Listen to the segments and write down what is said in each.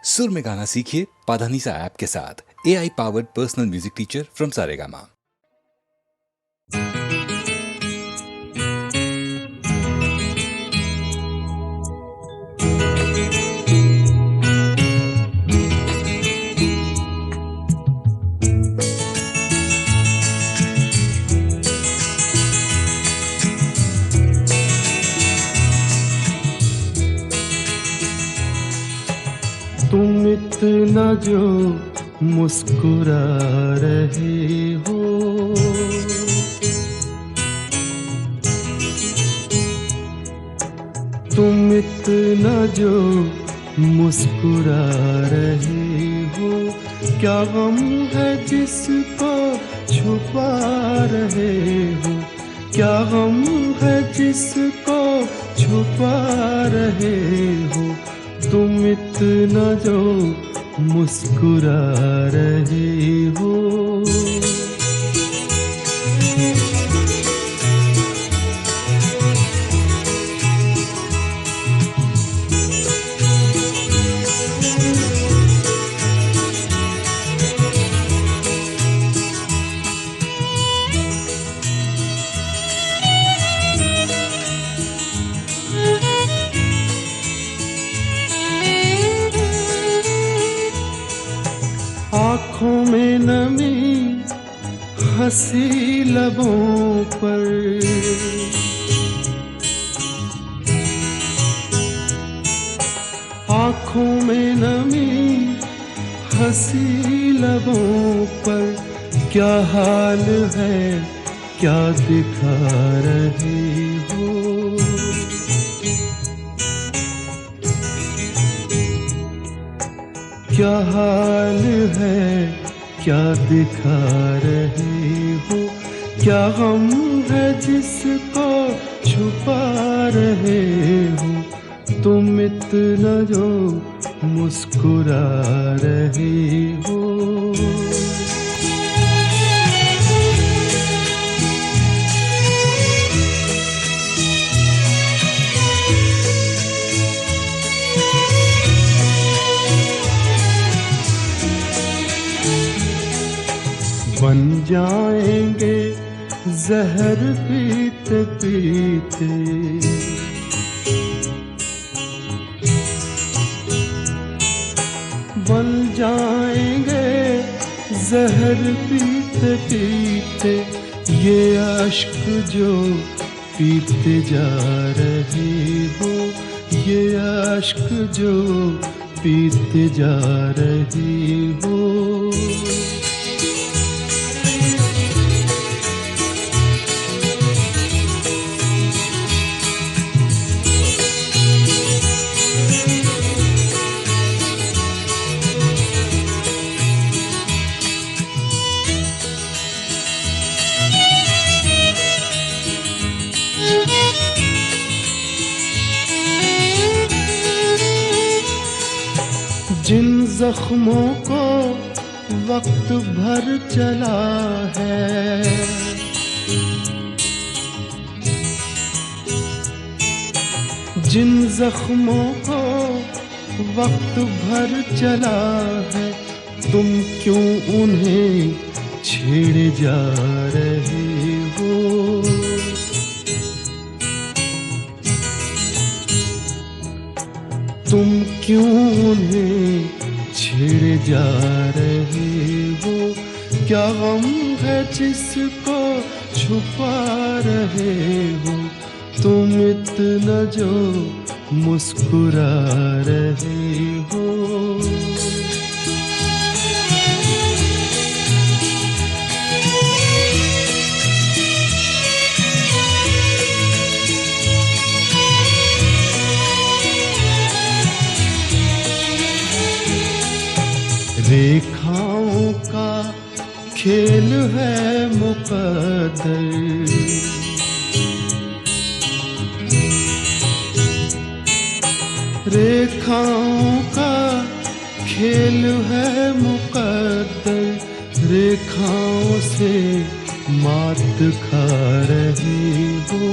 सुर में गाना सीखिए पाधानीसा ऐप के साथ। AI powered personal music teacher from Saregama. तुम इतना जो मुस्कुरा रहे हो, तुम इतना जो मुस्कुरा रहे हो, क्या गम है जिसको छुपा रहे हो, क्या गम है जिसको छुपा रहे हो, तुम इतना जो मुस्कुरा रहे हो। आँखों में नमी हंसी लबों पर, आँखों में नमी हंसी लबों पर, क्या हाल है क्या दिखा रहे हो, क्या हाल है क्या दिखा रहे हो, क्या गम है जिसको छुपा रहे हो, तुम इतना जो मुस्कुरा रहे हो। बन जाएंगे जहर पीते पीते, बन जाएंगे जहर पीते पीते, ये अश्क जो पीते जा रहे हो, ये अश्क जो पीते जा रहे हो। जिन जख्मों को वक्त भर चला है, जिन जख्मों को वक्त भर चला है, तुम क्यों उन्हें छेड़े जा रहे हो, तुम क्यों उन्हें छेड़े जा रहे हो, क्या गम है जिसको छुपा रहे हो, तुम इतना जो मुस्कुरा रहे हो। रेखाओं का खेल है मुकद्दर, रेखाओं का खेल है मुकद्दर, रेखाओं से मात खा रही हो,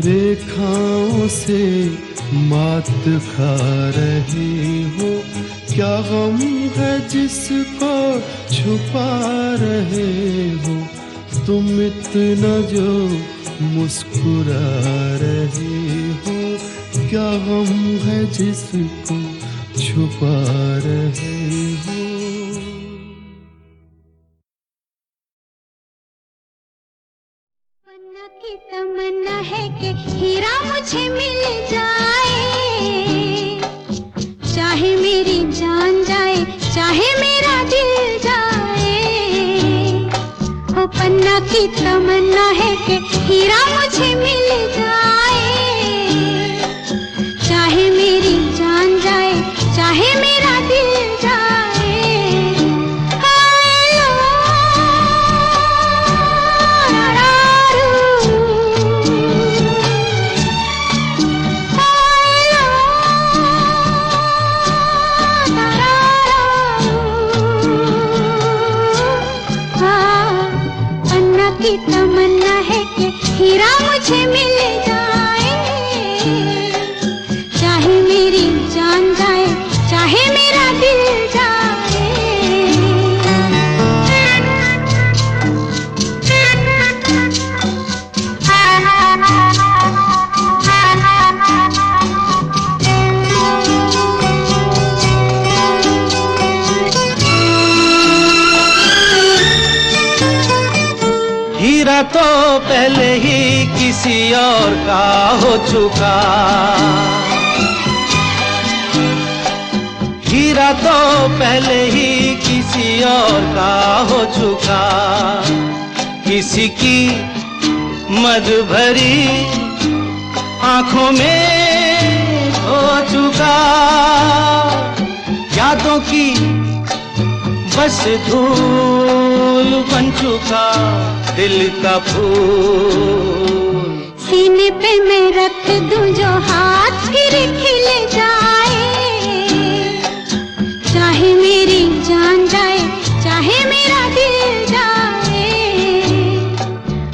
रेखाओं से मात खा रहे हो। क्या गम है जिसको छुपा रहे हो, तुम इतना जो मुस्कुरा रहे हो। क्या गम है जिसको छुपा रहे हो। तमन्ना की तमन्ना है कि हीरा मुझे मिल जाए, चाहे मेरी जान जाए चाहे मेरा दिल जाए। ओ पन्ना की तमन्ना है कि हीरा मुझे मिल जाए, चाहे मेरी जान जाए चाहे मेरा दिल जाए। की तमन्ना है कि हीरा मुझे मिल जाए, चाहे मेरी जान जाए चाहे मेरा दिल जाए। हीरा तो पहले ही किसी और का हो चुका, हीरा तो पहले ही किसी और का हो चुका। किसी की मद भरी आंखों में हो चुका, यादों की बस धूल बन चुका दिल का फूल। सीने पे मैं रख दूं जो हाथ फिर खिल जाए, चाहे मेरी जान जाए चाहे मेरा दिल जाए।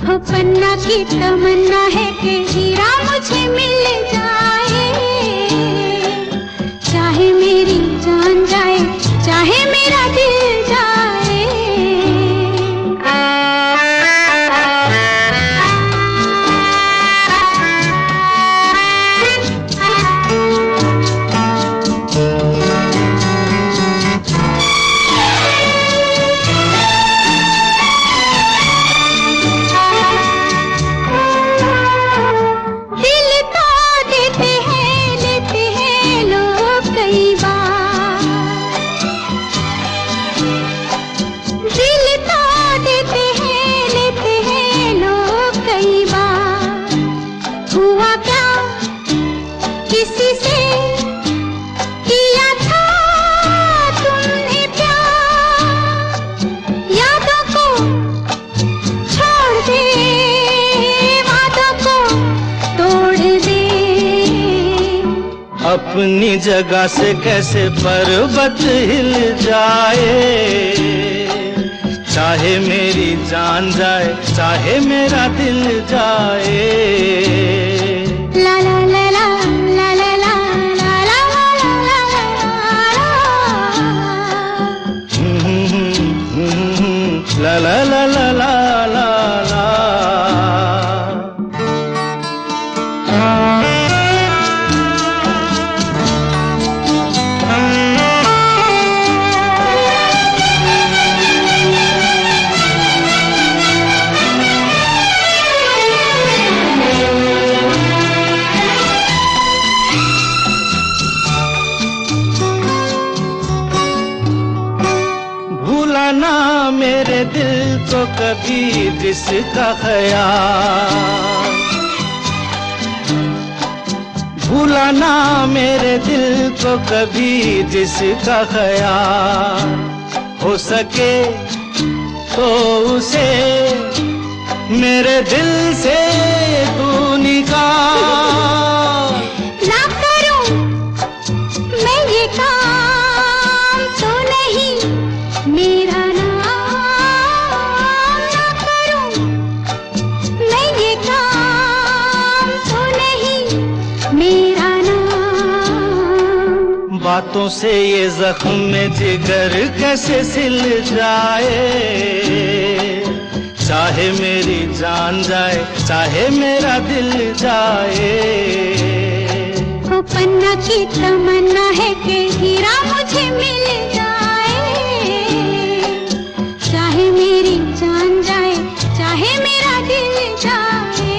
हो पन्ना की तमन्ना है कि हीरा मुझे मिल जाए, चाहे मेरी जान जाए चाहे मेरा दिल जाए। अपनी जगह से कैसे पर्वत हिल जाए, चाहे मेरी जान जाए चाहे मेरा दिल जाए। ला ला ला ला ला ला ला ला ला ला ला ला ला ला ला। मेरे दिल को कभी जिसका ख्याल, भूला ना मेरे दिल को कभी जिसका ख्याल। हो सके तो उसे मेरे दिल से तू निकाल। ना करूं मैं ये काम तो नहीं मेरा नाम, ना करूं मैं ये काम तो बातों से ये जख्म में जिगर कैसे सिल जाए। चाहे मेरी जान जाए, चाहे मेरा दिल जाए। वो पन्ना की तमन्ना है कि हीरा मुझे मिल जाए। चाहे मेरी जान जाए, चाहे मेरा दिल जाए।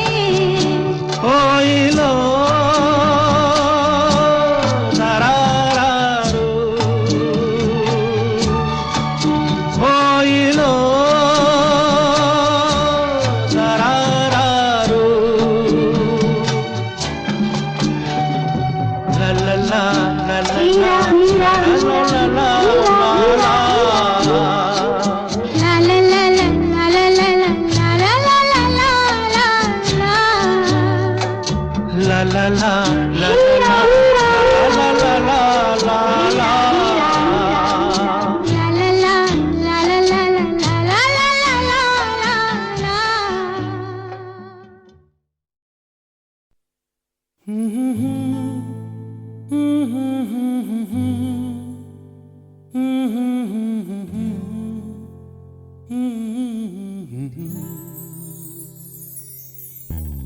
ओए लो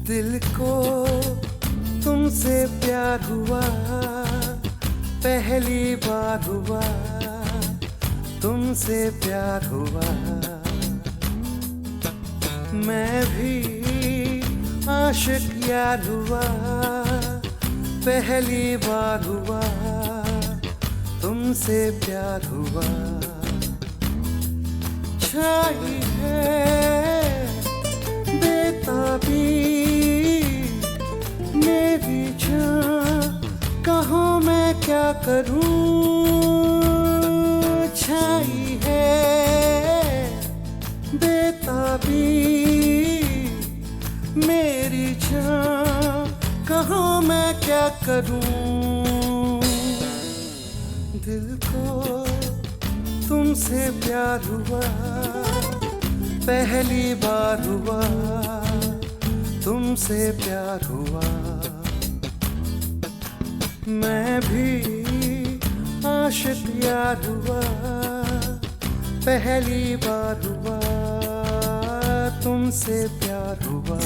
दिल को तुमसे प्यार हुआ, पहली बार हुआ तुमसे प्यार हुआ। मैं भी आशिक यार हुआ, पहली बार हुआ तुमसे प्यार हुआ। छाई है बेताबी मेरी जान, कहो मैं क्या करूं। छाई है बेताबी मेरी जान, कहो मैं क्या करूं। दिल को तुमसे प्यार हुआ, पहली बार हुआ तुमसे प्यार हुआ। मैं भी आशिक यार हुआ, पहली बार हुआ तुमसे प्यार हुआ।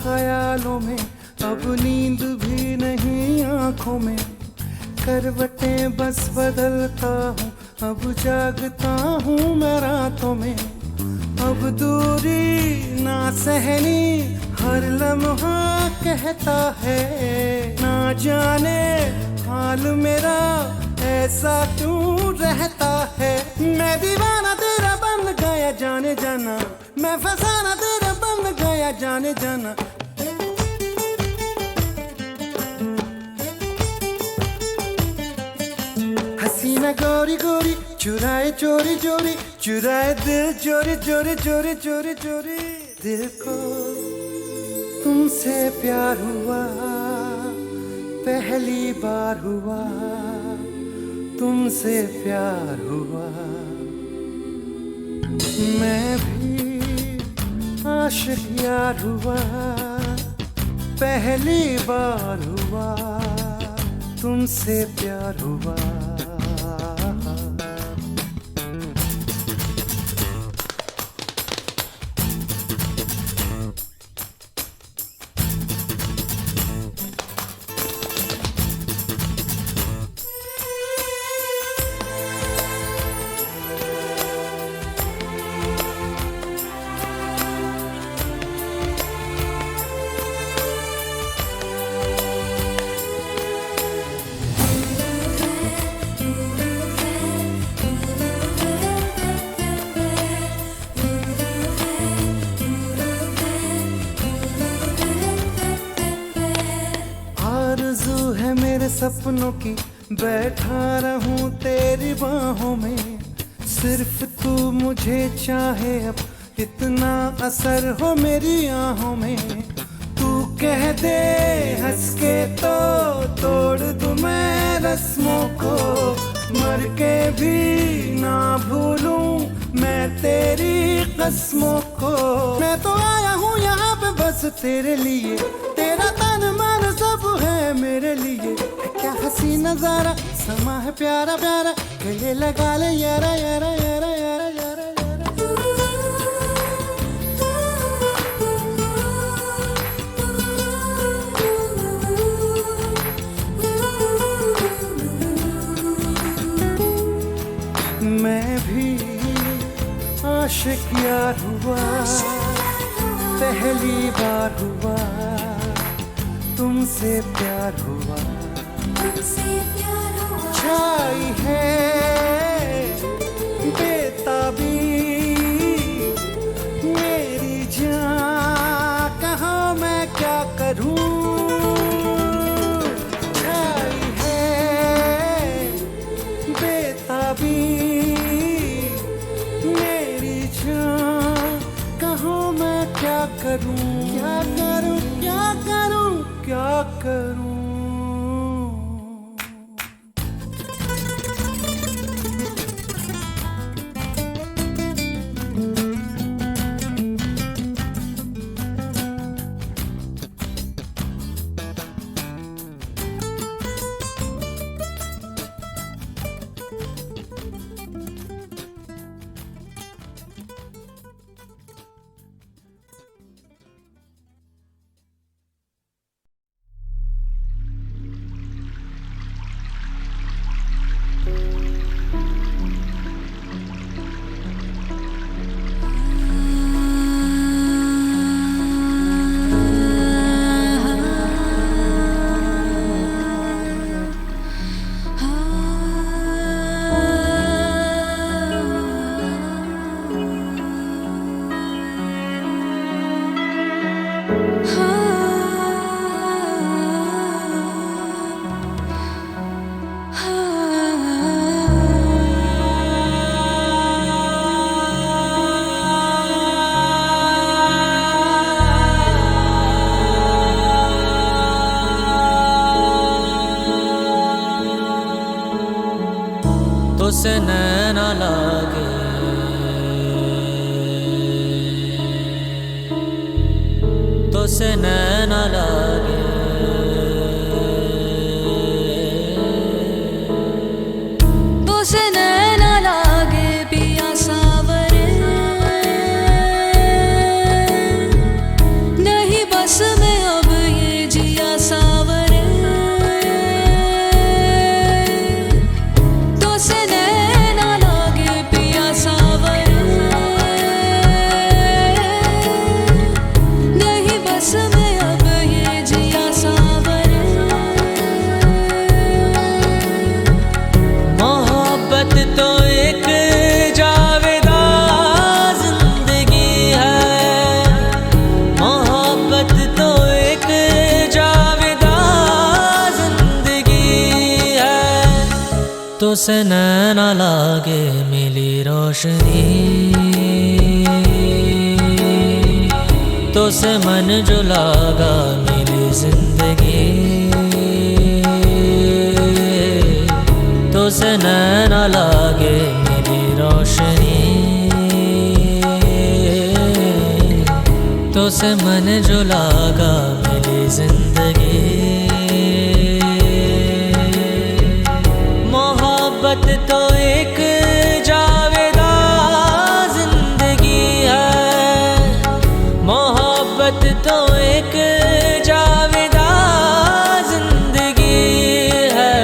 ख्यालों में अब नींद भी नहीं आंखों में, करवटें बस बदलता हूँ, अब जागता हूँ मैं रातों में। अब दूरी ना सहनी हर लम्हा कहता है, ना जाने हाल मेरा ऐसा क्यों रहता है। मैं दीवाना तेरा बन गया जाने जाना, मैं फसाना तेरा बन गया जाने जाना। हसीना गोरी गोरी चुराए चोरी चोरी, चुराए दिल चोरी चोरी चोरी चोरी चोरी। दिल को तुमसे प्यार हुआ, पहली बार हुआ तुमसे प्यार हुआ। मैं भी आशिक यार हुआ, पहली बार हुआ तुमसे प्यार हुआ। सपनों की बैठा रहूं तेरी बाहों में, सिर्फ तू मुझे चाहे अब इतना असर हो मेरी आहों में। तू कह दे हंस के तो तोड़ दूं रस्मों को मर के भी ना भूलूं मैं तेरी कस्मों को। मैं तो आया हूँ यहाँ पे बस तेरे लिए, तेरा तन मन सब है मेरे लिए। क्या हसी नजारा समा है प्यारा प्यारा, गले लगा ले यारा यारा यारा यारा यारा यारा। मैं भी आशिक यार हुआ, पहली बार हुआ तुमसे प्यार हुआ। छाई है बेताबी मेरी जान, कहाँ मैं क्या करूं। छाई है बेताबी मेरी जान, कहाँ मैं क्या करूं क्या करूं क्या करूं क्या करूं। से नैना लागे तो से नैना लागे तो से नैना लागे पिया सावरे नहीं बस में अब ये जिया सावरे तो से तो एक जावेदा जिंदगी है, मोहब्बत तो एक जावेदा जिंदगी है। तो से नैना लागे मिली रोशनी तो से मन जो लागा मिली जिंदगी तो से नैना लागे मेरी रोशनी तो से मन जो लागा मेरी जिंदगी। मोहब्बत तो एक जावेदा जिंदगी है, मोहब्बत तो एक जावेदा जिंदगी है।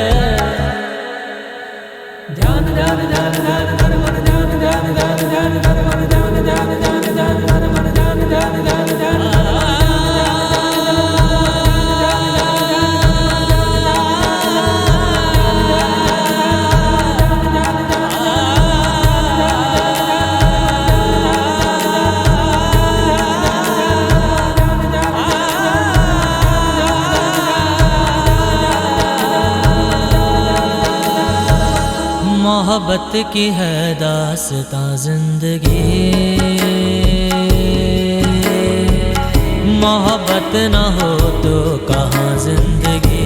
ध्यान ध्यान ध्यान ध्यान ध्यान ध्यान ध्यान ध्यान ध्यान ध्यान ध्यान ध्यान ध्यान ध्यान ध्यान ध्यान मोहब्बत की है दास्तां जिंदगी, मोहब्बत न हो तो कहाँ जिंदगी।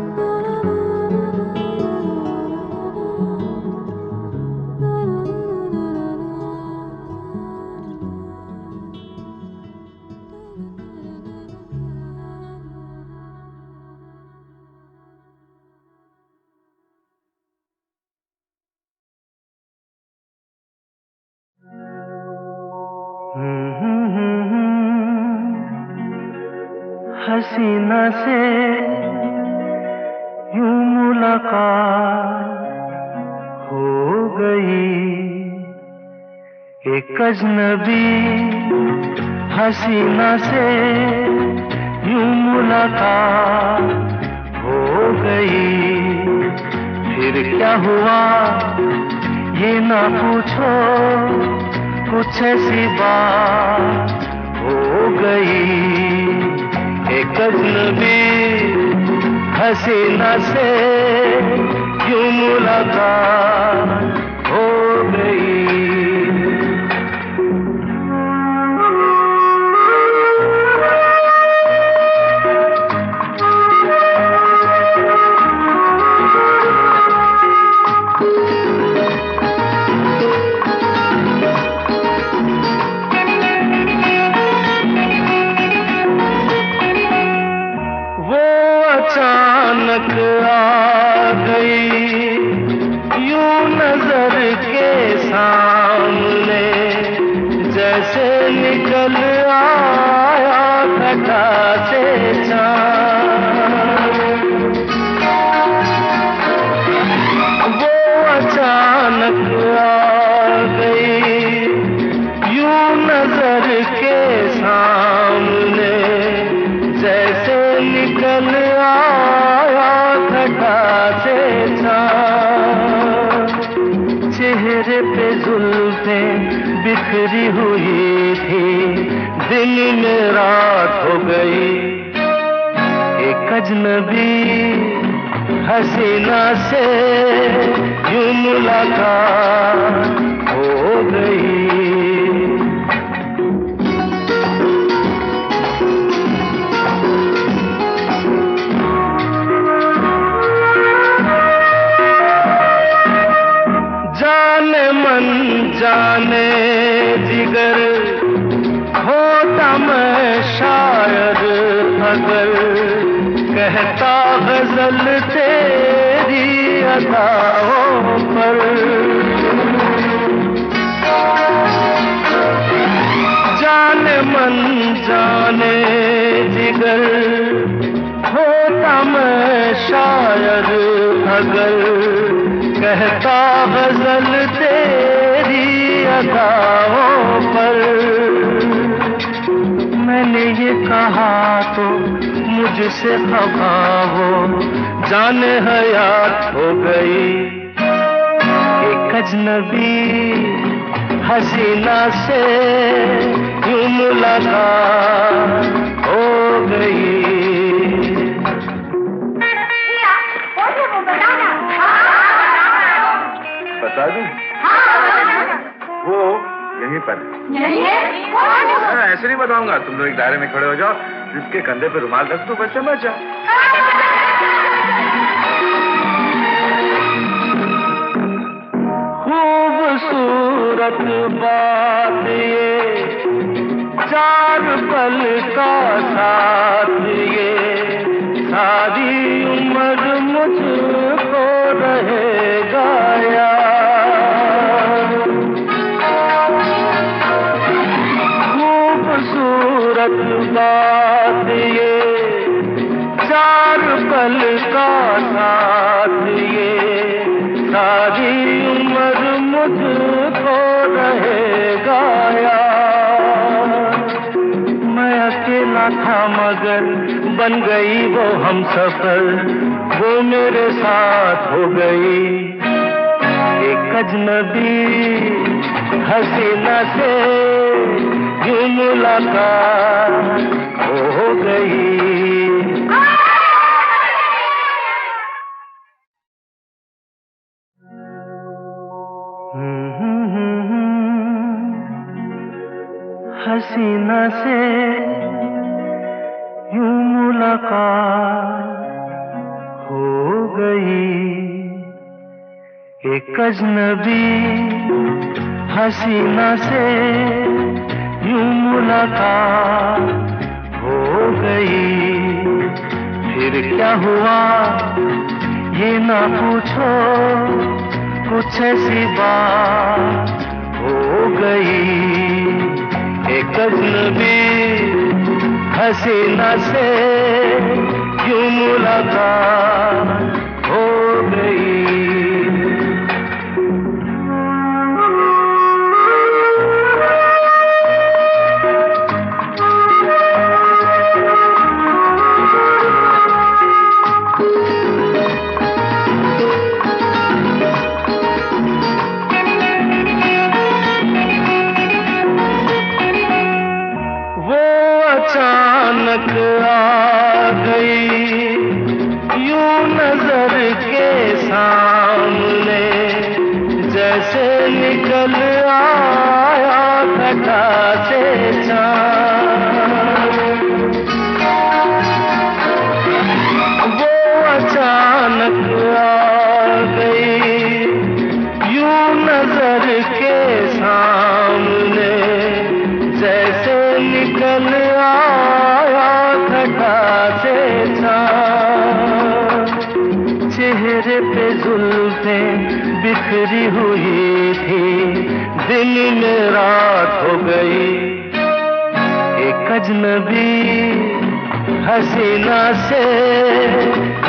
हसीना से यूं मुलाकात हो गई, एक अजनबी हसीना से यूं मुलाकात हो गई। फिर क्या हुआ ये ना पूछो, कुछ ऐसी बात हो गई। एक अजनबी हसीना से यूं मुलाकात हो गई। अचानक आ गई यूं नजर के सामने, जैसे निकल आया घटा से चाँद। वो अचानक आ गई यूं नजर के सामने, जैसे निकल आया घटा से चाँद। चेहरे पे जुल्फें बिखरी हुई थी, दिन में रात हो गई। एक अजनबी हसीना से यूं मुलाकात हो गई। जाने जिगर होता मैं शायर अगर, कहता गजल तेरी अदाओं पर। जाने मन जाने जिगर होता मैं शायर अगर, कहता गजल तेरी अदाओं पर। मैंने ये कहा तो मुझसे खफा हो, जाने हयात हो गई। एक अजनबी हसीना से यूं मुलाकात हो गई। बता दूं? वो यहीं पर ऐसे नहीं बताऊंगा, तुम लोग एक दायरे में खड़े हो जाओ, जिसके कंधे पे रुमाल रख दो, बस समझ जाओ। खूबसूरत बात ये, चार पल का साथ ये, सारी उम्र मुझको रहेगा याद। खूबसूरत बात ये, चार पल का साथ ये, सारी उम्र मुझको रहेगा याद। मैं अकेला था मगर बन गई वो हमसफर, वो मेरे साथ हो गई। एक अजनबी हसीना से यूं मुलाकात हो गई। हसीना से यूं मुलाकात हो गई। एक अजनबी हसीना से यूं मुलाकात हो गई। फिर क्या हुआ ये ना पूछो, कुछ ऐसी बात हो गई। एक अजनबी हसीना से यूं मुलाकात हो गई। अचानक आ गई यूं नजर के सामने, जैसे निकल आया घटा से चाँद। वो अचानक आ गई यूं नजर के सामने, जैसे निकल आया घटा से चाँद। चेहरे पे जुल्फें बिखरी हुई थी, दिन में रात हो गई। एक अजनबी हसीना से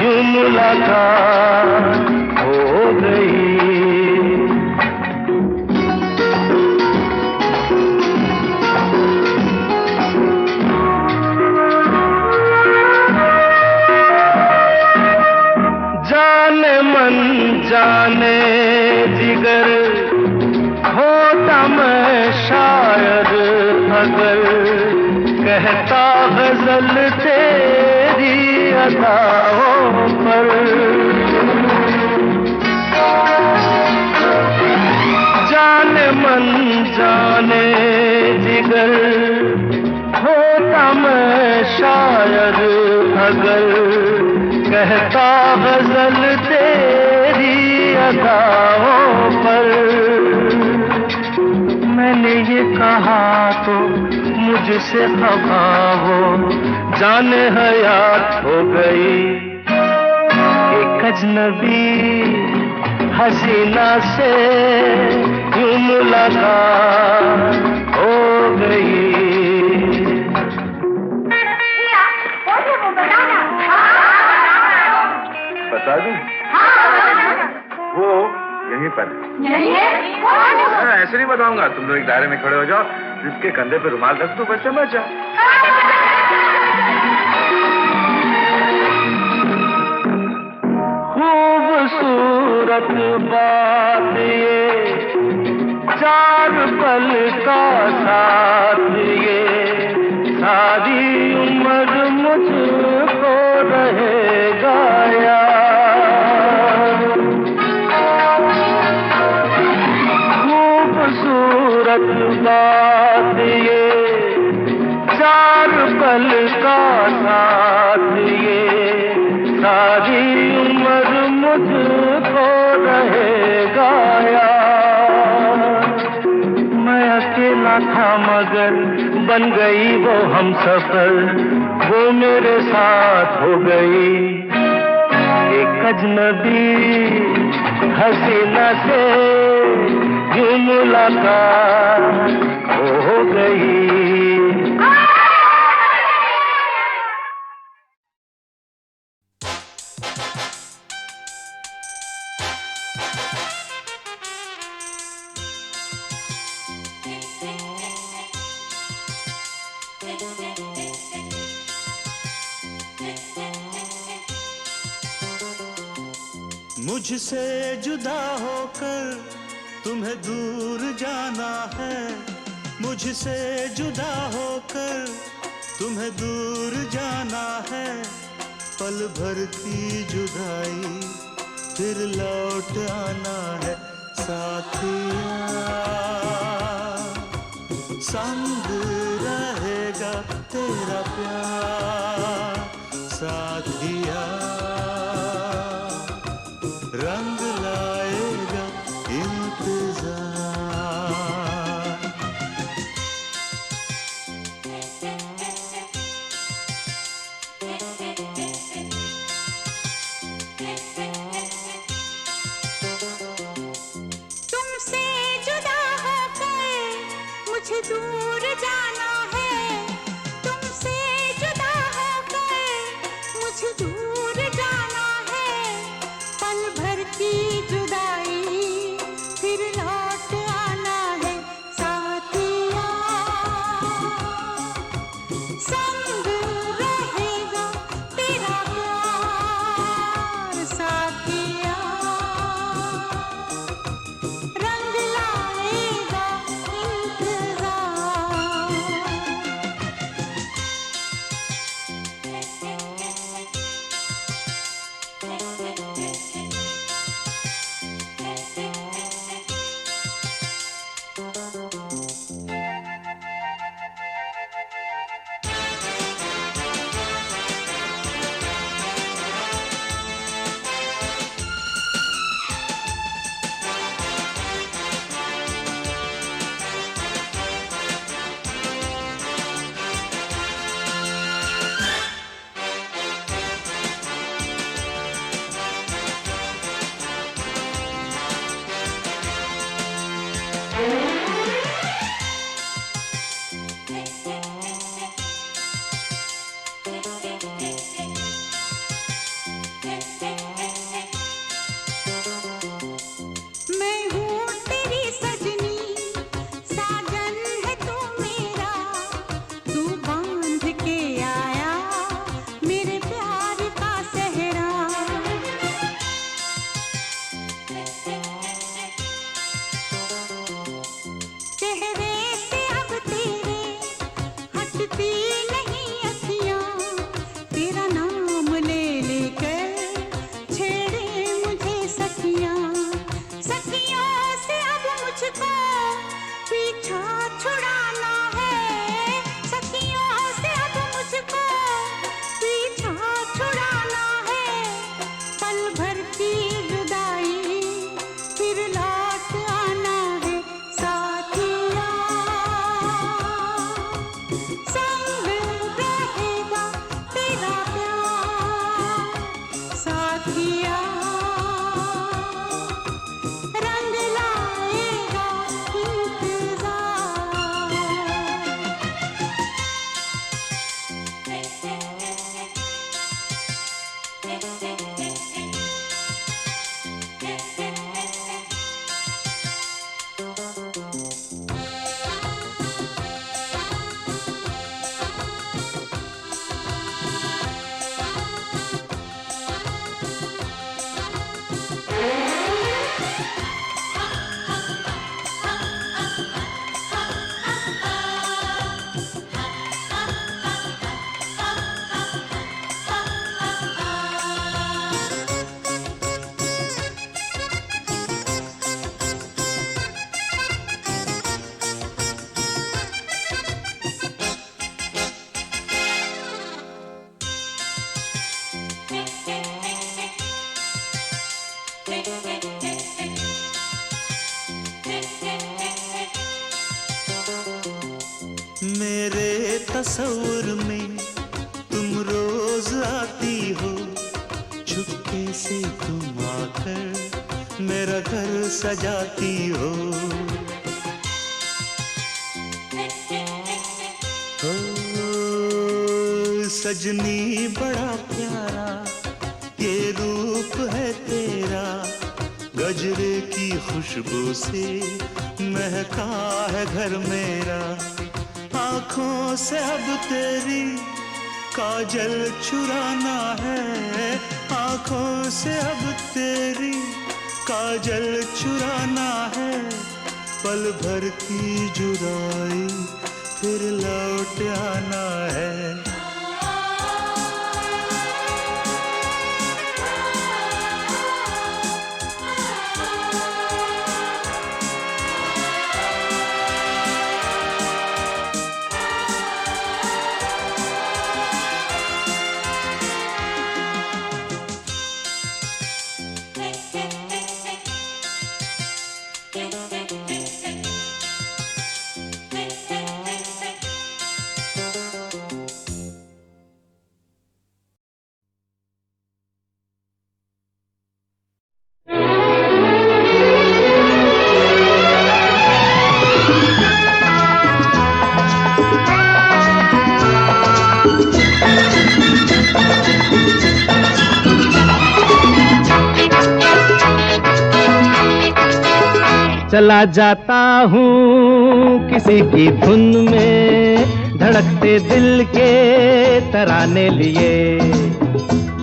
यूं मुलाकात हो गई। जाने जिगर होता मैं शायर अगर, कहता गजल तेरी अदाओं पर। जाने मन जाने जिगर होता मैं शायर अगर, कहता गजल तेरी अदाओं पर। मैंने ये कहा तो मुझसे खफा हो, जाने हयात हो गई। एक अजनबी हसीना से यूं मुलाकात हो गई। बता दूं? वो यहीं पर है। ऐसे नहीं बताऊंगा, तुम लोग एक दायरे में खड़े हो जाओ, जिसके कंधे पे रुमाल रख दो, बस समझ जाओ। खूबसूरत बात ये, चार पल का साथ ये, सारी उम्र मुझको रहेगा याद। खूबसूरत बात ये, चार पल का साथ ये, सारी उम्र मुझको रहेगा याद। मैं अकेला था मगर बन गई वो हमसफर, वो मेरे साथ हो गई। एक अजनबी हसीना से यूं मुलाकात हो गई। मुझसे जुदा होकर तुम्हें दूर जाना है, मुझसे जुदा होकर तुम्हें दूर जाना है। पल भर की जुदाई फिर लौट आना है साथिया, संग रहेगा तेरा प्यार साथिया, रंग लाएगा इंतजार। तुमसे जुदा होकर मुझे दूर जाना मेरे तस्वुर में तुम रोज आती हो, चुपके से तुम आकर मेरा घर सजाती हो। सजनी बड़ा प्यारा ये रूप है तेरा, गजरे की खुशबू से महका है घर मेरा। आँखों से अब तेरी काजल चुराना है, आँखों से अब तेरी काजल चुराना है। पल भर की जुदाई फिर लौट आना है। चला जाता हूँ किसी की धुन में, धड़कते दिल के तराने लिए।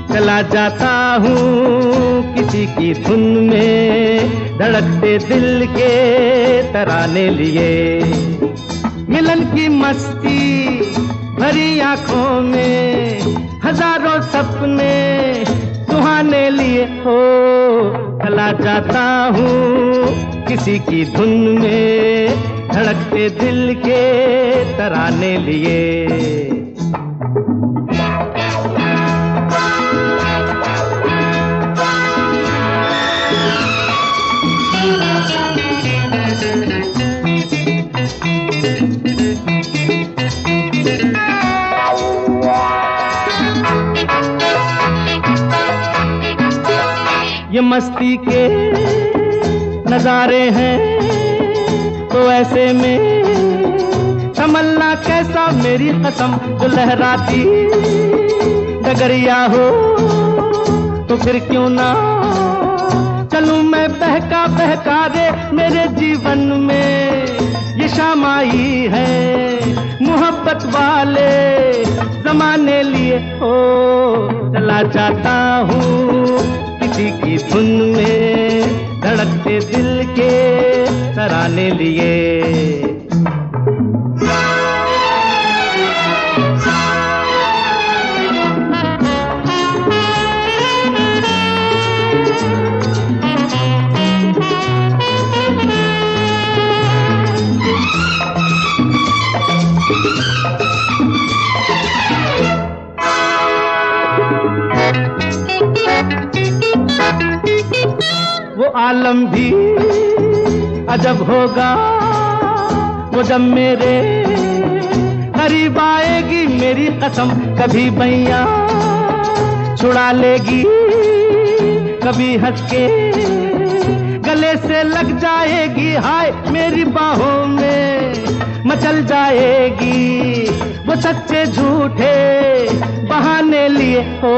चला जाता हूँ किसी की धुन में, धड़कते दिल के तराने लिए। मिलन की मस्ती भरी आंखों में, हजारों सपने सुहाने लिए हो। चला जाता हूँ किसी की धुन में, धड़कते दिल के तराने लिए। ये मस्ती के नजारे हैं तो ऐसे में तमन्ना कैसा मेरी कसम, जो लहराती डगरिया हो तो फिर क्यों ना चलूं मैं बहका बहका रे। मेरे जीवन में ये शाम आई है मोहब्बत वाले जमाने लिए हो। चला जाता हूँ किसी की धुन में, धड़कते दिल के तराने लिए। वो आलम भी अजब होगा वो जब मेरे करीब आएगी मेरी कसम। कभी बैया छुड़ा लेगी, कभी हंस के गले से लग जाएगी। हाय मेरी बाहों में मचल जाएगी, वो सच्चे झूठे बहाने लिए हो।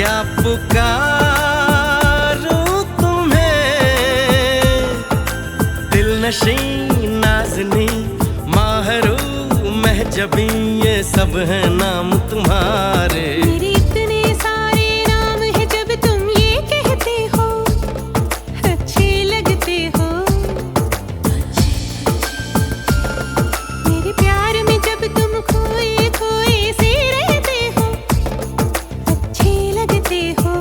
क्या पुकारूं तुम्हें, दिलनशी नाज़नी माहरू महजबी ये सब है नाम तुम्हारे। मेरे इतने सारे नाम है जब तुम ये कहते हो, अच्छे लगते हो। मेरे प्यार में जब तुम खोए खोए से रहते हो, अच्छे लगते हो।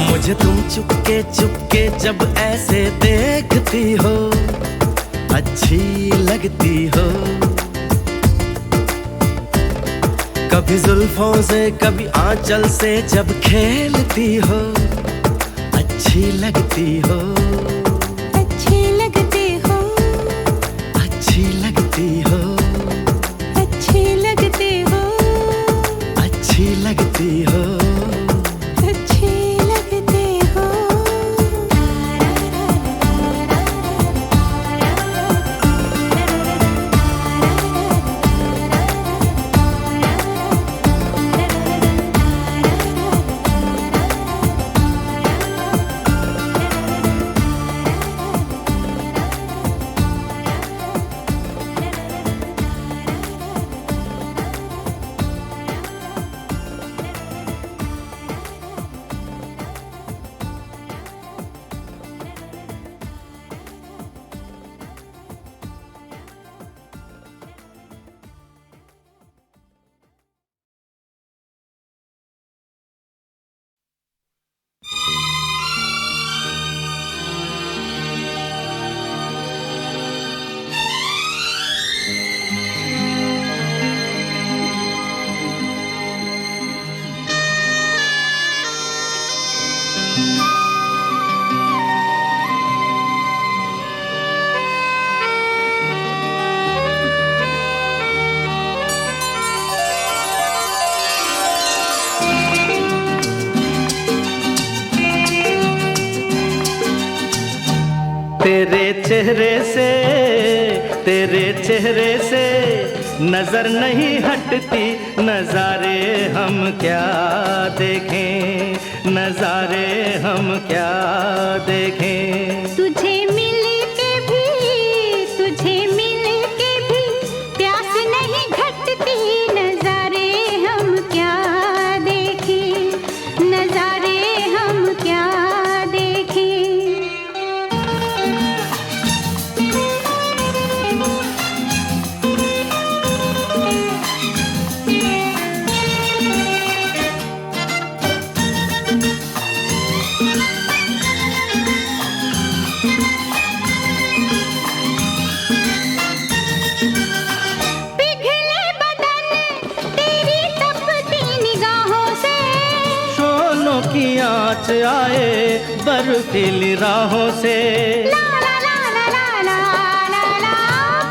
मुझे तुम चुपके चुपके जब ऐसे देखती हो, अच्छी लगती हो। कभी जुल्फों से कभी आंचल से जब खेलती हो, अच्छी लगती हो। अच्छे लगते हो, अच्छी लगती हो, अच्छे लगते हो, अच्छी लगती हो। अच्छे लगते हो। तेरे चेहरे से नजर नहीं हटती, नजारे हम क्या देखें, नजारे हम क्या देखें। तुझे मिल के भी प्यास नहीं घटती, नजारे हम क्या देखें, नजारे हम क्या देखें। आँच आए बर्फीली राहों से, ला ला ला ला ला ला ला ला,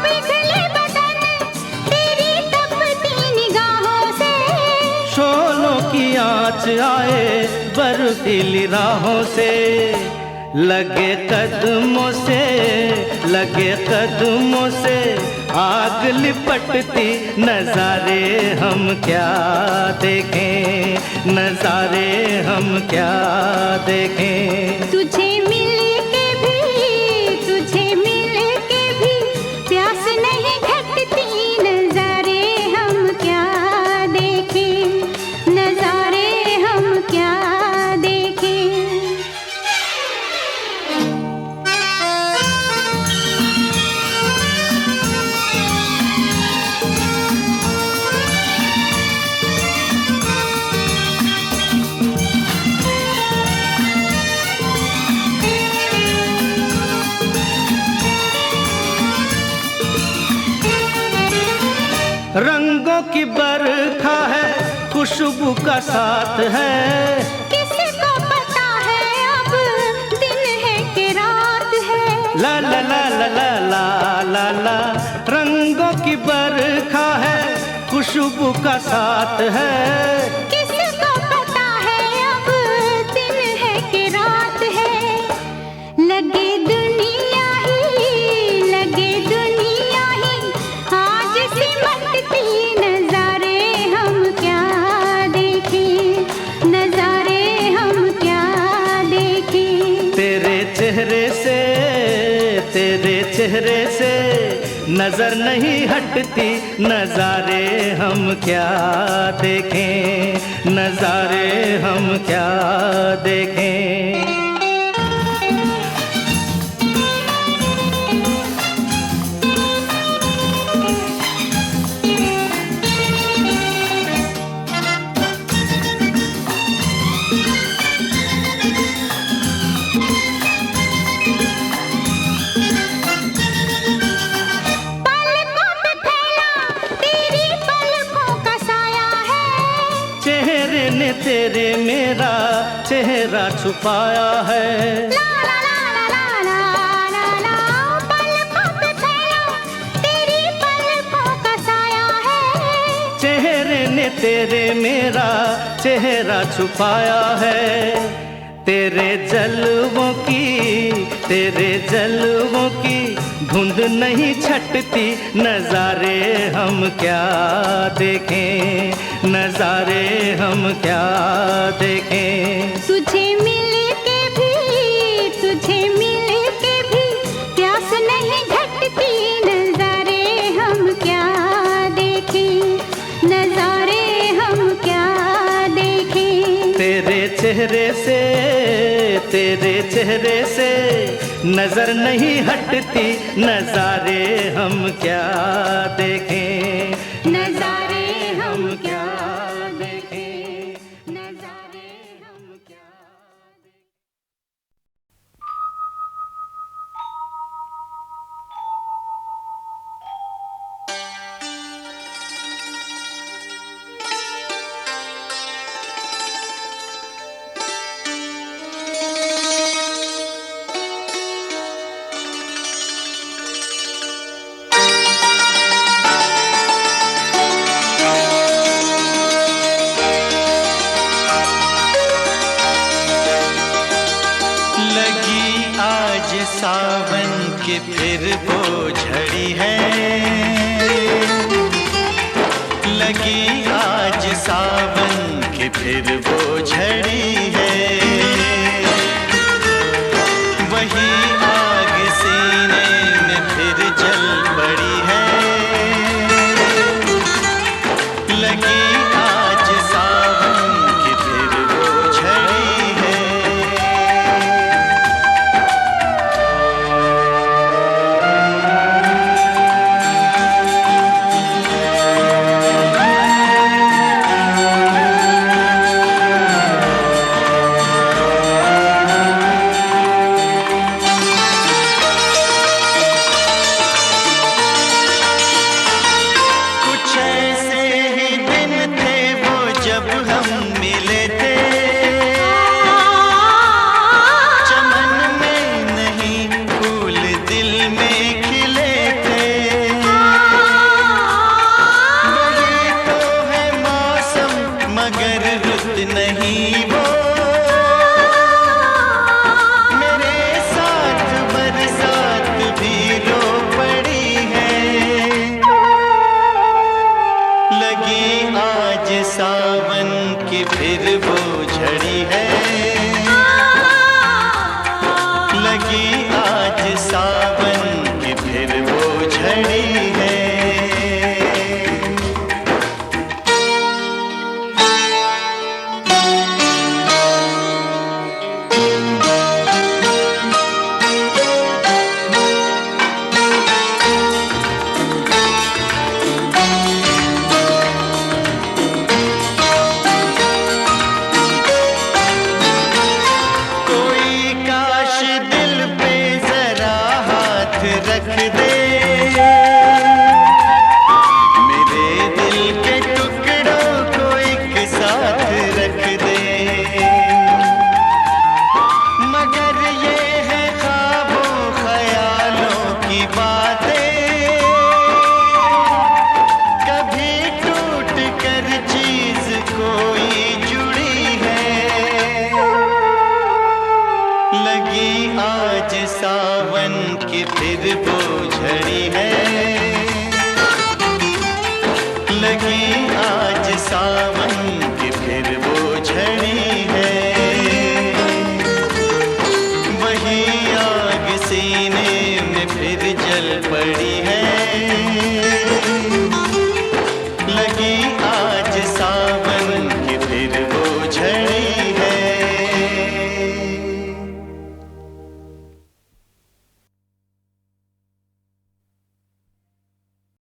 पिघले बदन तेरी तपती निगाहों से। शोलों की आँच आए बर्फीली राहों से, लगे कदमों से आग लिपटती, नजारे हम क्या देखें, नजारे हम क्या देखें। तुझे मिल के भी प्यास नहीं घटती, नजारे हम क्या देखें, नजारे हम क्या देखें। रंगों की बरखा है, खुशबू का साथ है, किसको पता है अब दिन है कि रात है। ला ला ला ला ला ला ला ला, रंगों की बरखा है, खुशबू का साथ है, किसको पता है अब दिन है कि रात है। लगे दुनिया ही आज सिमट नजर नहीं हटती, नजारे हम क्या देखें, नजारे हम क्या देखें। तेरे मेरा चेहरा छुपाया है। ला ला ला ला ला ला ला, पलकों पे फैला तेरी पलकों का साया है। चेहरे ने तेरे मेरा चेहरा छुपाया है। तेरे जलवों की धुंध नहीं छटती, नजारे हम क्या देखें, नजारे हम क्या देखें। तुझे मिल के भी प्यास नहीं घटती, नजारे हम क्या देखें, नजारे हम क्या देखें। तेरे चेहरे से नजर नहीं हटती, नजारे हम क्या देखें, नजारे हम क्या देखें, नजारे हम क्या देखें। सावन की फिर वो झड़ी है, लगी आज सावन की फिर वो झड़ी